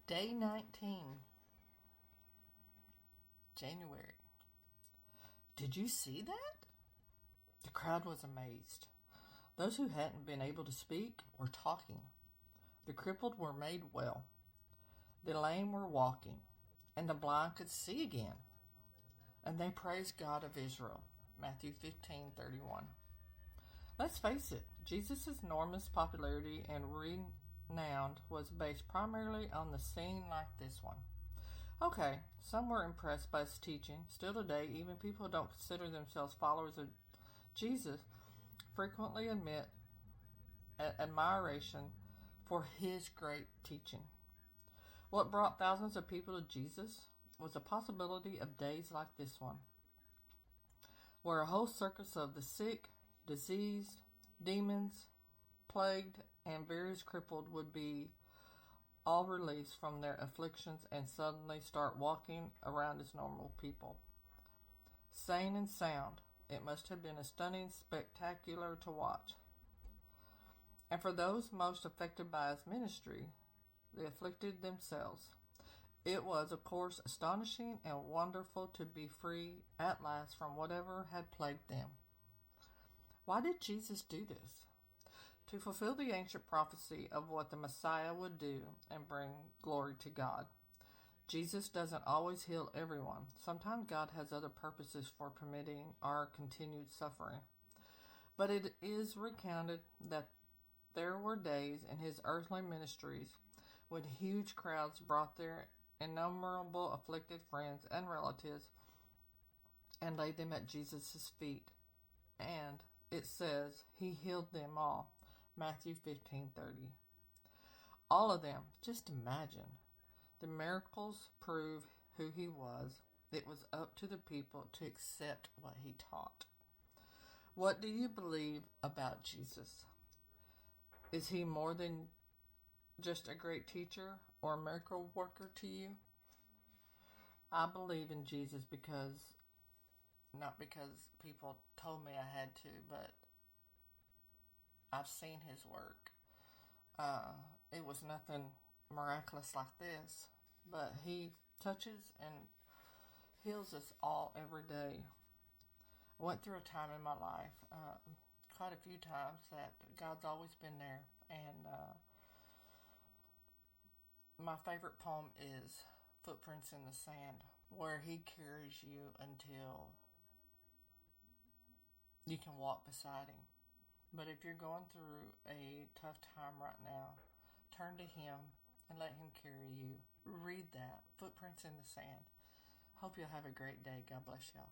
Day 19, January. Did you see that? The crowd was amazed. Those who hadn't been able to speak were talking. The crippled were made well. The lame were walking, and the blind could see again. And they praised God of Israel. Matthew 15:31. Let's face it, Jesus' enormous popularity and renown was based primarily on the scene like this one. Okay, some were impressed by his teaching. Still today, even people who don't consider themselves followers of Jesus frequently admit admiration for his great teaching. What brought thousands of people to Jesus was the possibility of days like this one, where a whole circus of the sick, diseased, demons, plagued, and various crippled would be all released from their afflictions and suddenly start walking around as normal people. Sane and sound, it must have been a stunning spectacular to watch. And for those most affected by his ministry, the afflicted themselves, it was, of course, astonishing and wonderful to be free at last from whatever had plagued them. Why did Jesus do this? To fulfill the ancient prophecy of what the Messiah would do and bring glory to God. Jesus doesn't always heal everyone. Sometimes God has other purposes for permitting our continued suffering. But it is recounted that there were days in his earthly ministries when huge crowds brought their innumerable afflicted friends and relatives and laid them at Jesus' feet. And it says he healed them all. Matthew 15:30. All of them. Just imagine. The miracles prove who he was. It was up to the people to accept what he taught. What do you believe about Jesus? Is he more than just a great teacher or a miracle worker to you? I believe in Jesus not because people told me I had to, but I've seen his work. It was nothing miraculous like this, but he touches and heals us all every day. I went through a time in my life, quite a few times, that God's always been there. And my favorite poem is Footprints in the Sand, where he carries you until you can walk beside him. But if you're going through a tough time right now, turn to him and let him carry you. Read that, Footprints in the Sand. Hope you'll have a great day. God bless y'all.